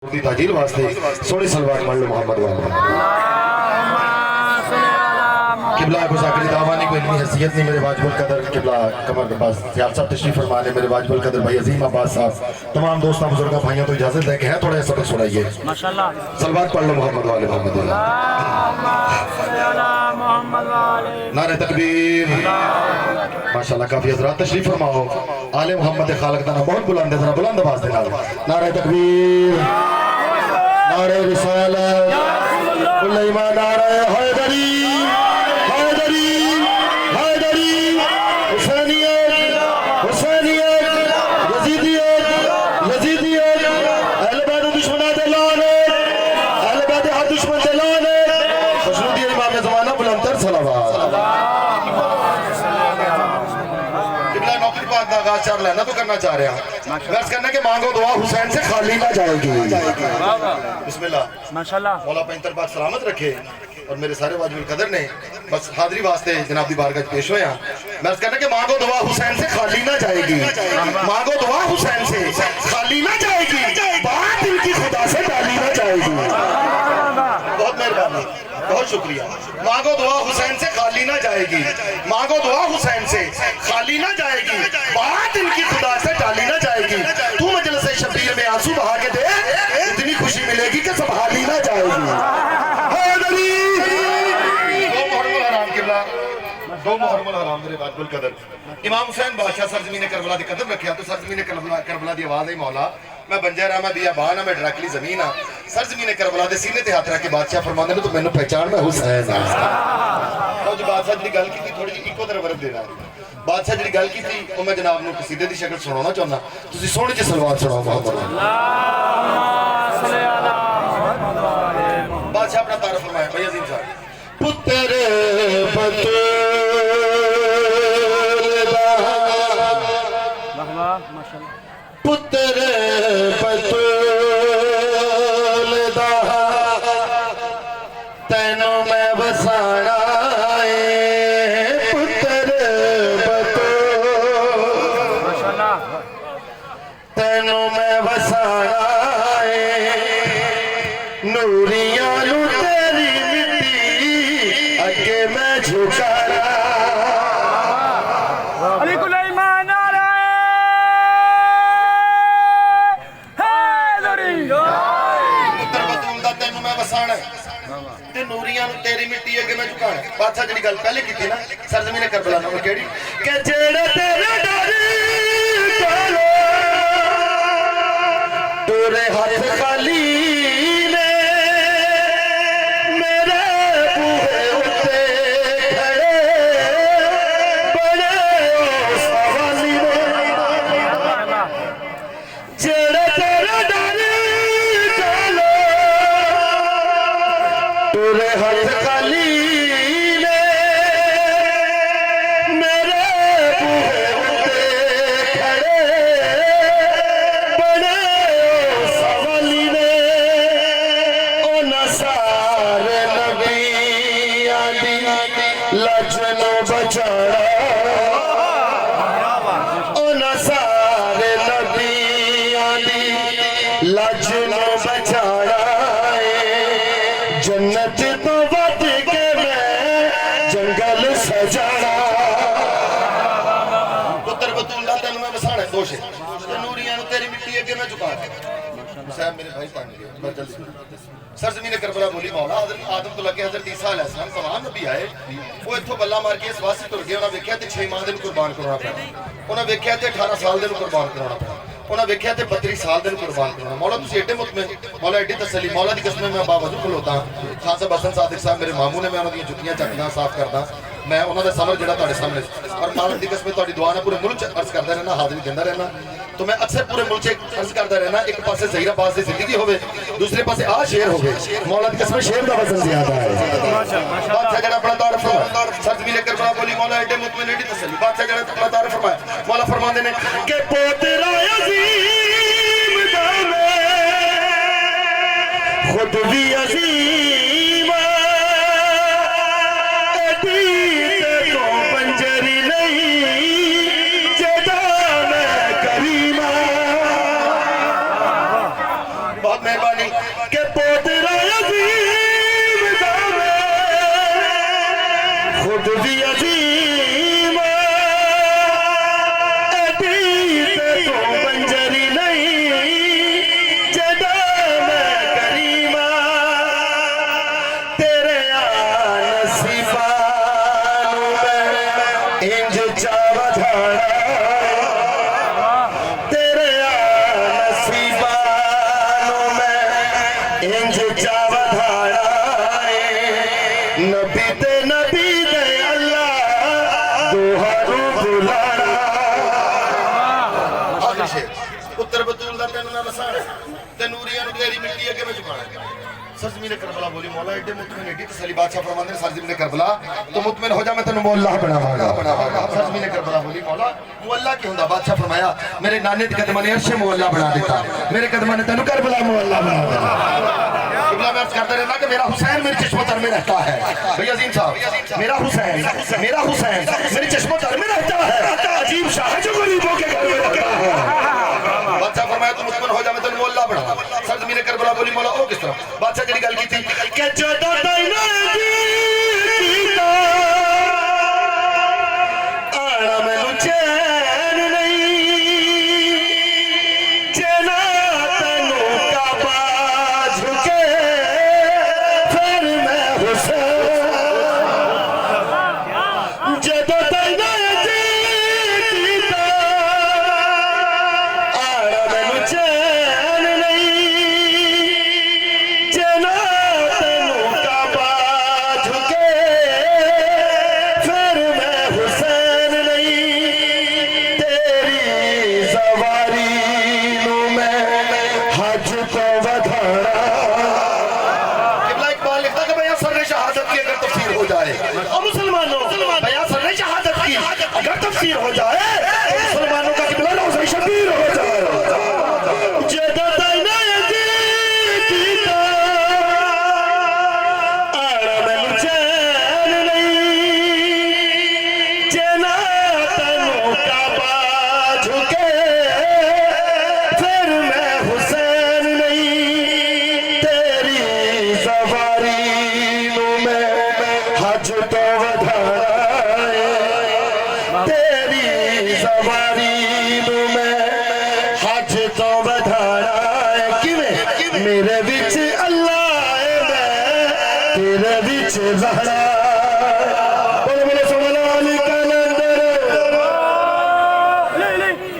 ताजील वास्ते सोनी सलवार मान लो मोहम्मद वाला किबला गुज़ाकरी दावानी को इतनी हैसियत नहीं मेरे वाजिबुल कदर किबला कमर के पास सियाल साहब तशरीफ फरमा ले मेरे वाजिबुल कदर भाई अजीम अब्बास साहब तमाम दोस्तों बुजुर्गों भाइयों तो इजाजत है कि हैं थोड़ा सबक सुनाइए माशाल्लाह सलवार पढ़ लो मोहम्मद वाले नारे तकबीर माशाल्लाह काफी हज़रात तशरीफ फरमाओ आले मोहम्मद खालक दाना बहुत बुलंद है जरा बुलंद आवाज दे नारे तकबीर नारे रिसालत उलैमा नारे हैदरी हैदरी हैदरी हुसैनियत हुसैनियत यजीदियत यजीदियत अहले बैत दुश्मनात लानत अहले बैत हर दुश्मन से लानत खुशनुदी इमाम ज़माना बुलंदतर सलावत लेना तो करना चाह रहे हैं गर्ज करना कि मांगो दुआ हुसैन से खाली ना जाएगी बिस्मिल्लाह माशाल्लाह मौला पैंतर पाक सलामत रखे और मेरे सारे वाजिबुल कदर ने बस हाजिरी वास्ते जनाब दी बारगाह पेश होया मैं कहना कि मांगो दुआ हुसैन से खाली ना जाएगी मांगो दुआ हुसैन से खाली ना जाएगी बात इनकी खुदा से डाली ना जाएगी बहुत मेहरबानी बहुत शुक्रिया मांगो दुआ हुसैन से खाली ना जाएगी मांगो दुआ हुसैन से खाली ना जाएगी बात इनकी खुदा से टाली ना जाएगी तू मजलिस शबीर में आंसू बहा के दे इतनी खुशी मिलेगी कि संभाली ना जाएगी दो मुहर्रम हराम मेरे वाजिबुल कदर इमाम हुसैन बादशाह सरजमीन करबला दी कदम रखिया तो सरजमीन करबला दी आवाज है मौला मैं बंजर मैं बियाबान मैं डायरेक्टली जमीन हां सरजमीन करबला दे सीने ते हाथ रख के बादशाह फरमांदे ने तो मैनू पहचान मैं हुसैन हां तो जो बादशाह दी गल की थोड़ी जी इको तरह वर्ब देना बादशाह जी गल की वो मैं जनाब नूं कसीदे दी शक्ल सुनाना चाहना तुसी सोहनी जी सलवात सुनाओ मोहम्मद बादशाह अपना तारीफ फरमाए भाई अजीम साहब पुत्र बतूल पुत्र बतूल दा तैनों मैं वसाना तैनों मैं वसाना नूरिया नू तेरी मिट्टी अगे मैं झुकाना अली कुलैमान नारा हैदरी पुत्र बतूल दा तैनों मैं वसाना ते नूरिया नू तेरी मिट्टी अगे मैं झुकाना बादशाह जी गल पहले की ना सरजमीन करबला नाल केड़ी के जेड़े तेरे डरी तेरे हाथ खाली ने मेरे बूहे उत्ते खड़े बड़े सवाली ने जेड़े तेरे डरी चलो तेरे हाथ खाली ने मेरे बूहे उत्ते खड़े लजनो बचाड़ा उन्हें सारे नबियां दी लजनो बचाड़ा जन्नत तो वध के मैं जंगल सजाना पुत्र बतूल दा तैनूं मैं वसाना दोष नूरियां नूं तेरी मिट्टी अगे मैं झुका साहब मेरे भाई पानी मैं जल्दी सरजमीन करबला बोली मौला हज़रत आदम तो लगे हज़रत ईसा अलैहिस्सलाम तमाम नबी आए वो इत्थों बल्ला मार के इस वास्ते तुर गए उन्हें वेख्या 6 माह दिन कुर्बान कराना पैना उन्हें वेख्या 18 साल दिन कुर्बान कराना पैना उन्हें वेख्या 32 साल दिन कुर्बान कराना मौला तुसी एडे मुतमिन मौला एडी तसल्ली मौला दी कसम मैं बावजूद खलोता खान साहब हसन सादिक साहब मेरे मामू ने मैं उन्हां दी जुत्तियां चकदा साफ करदा मैं उन्हां दा समर जेड़ा तुहाडे सामने और मालिक दी कसम तुहाडी दुआ नाल पूरे मुल्क च अर्ज करदा रहना हाजिरी दिंदा रहना तो मैं अक्सर पूरे मुल्क से अर्ज करता रहना एक पासे ज़हीराबाद से जिंदगी होवे दूसरे पासे आ शेर होवे मौला दी कसम शेर दा वजन ज्यादा है बादशाह जड़ा अपना तारीफ फरमाया सरजमीन करबला बोली मौला एडे मुतमिन एडी तसल्ली बादशाह जड़ा अपना तारीफ फरमाया मौला फरमांदे ने कि पोतरा अजीम दा खुद भी अजीम एडी ते पंजरी नहीं जदा मैं करीमा बहुत मेहरबानी मेहरबानी के पोतरा अजीम दावे खुद भी अजीम एडी ते तू बंजरी नहीं जदा मैं करीमा तेरे नसीबा इंज चावा तेरे नसीबा इंज चावा नबी दे अल्लाह दोहारू बुलाना उत्तर बतूल दा तेन ना बसाना ते नूरियां नु तेरी मिट्टी अगे में झुकाना सरजमीन करबला बोली मौला एडे मुतमिन एडी तसली बादशाह फरमांदे सरजमीन करबला तो मुतमिन हो जा मैं तेनु मौला बनावांगा सरजमीन करबला बोली मौला मौला की हुंदा बादशाह फरमाया मेरे नाने दे कदम ने अर्श मौला बना दिता मेरे कदम ने तेनु करबला मौला बना दिया किबला मैं करता रहना कि मेरा हुसैन मेरे चश्मोतर में रहता है भैया अजीम साहब मेरा हुसैन मेरे चश्मोतर में रहता है अजीब शाह जो गरीबों के घर में रहता है बादशाह फरमाया तू मुतमिन हो जा मैं तेनु मौला बना सरजमीन करबला बोली मौला ओ किस तरह बादशाह जड़ी गल की थी कि जदों तैनू जी कीता आना मैनू चैन नहीं चैना तैनू काबा झुके फिर मैं हुसैन जदों तैनू जी कीता आना मैनू चैन नहीं चैना तैनू काबा झुके फिर मैं हुसैन नहीं तेरी सवारी नू मैं हज तो वधाना किबला इकबाल लिखता कि बयां सर शहादत की अगर तफसीर हो जाए और मुसलमानों बयां सर शहादत की अगर तफसीर हो जाए मुसलमानों का किबला रोज़े शबीर हो जाए जदों तैनू जी कीता आना मैनू चैन नहीं चैना तैनू काबा झुके फिर मैं हुसैन नहीं तेरी सवारी नू मैं हज तो वधाना तेरी सवारी नू मैं हज तो वधाना किवें मेरे विच अल्लाह है मैं तेरे विच रहना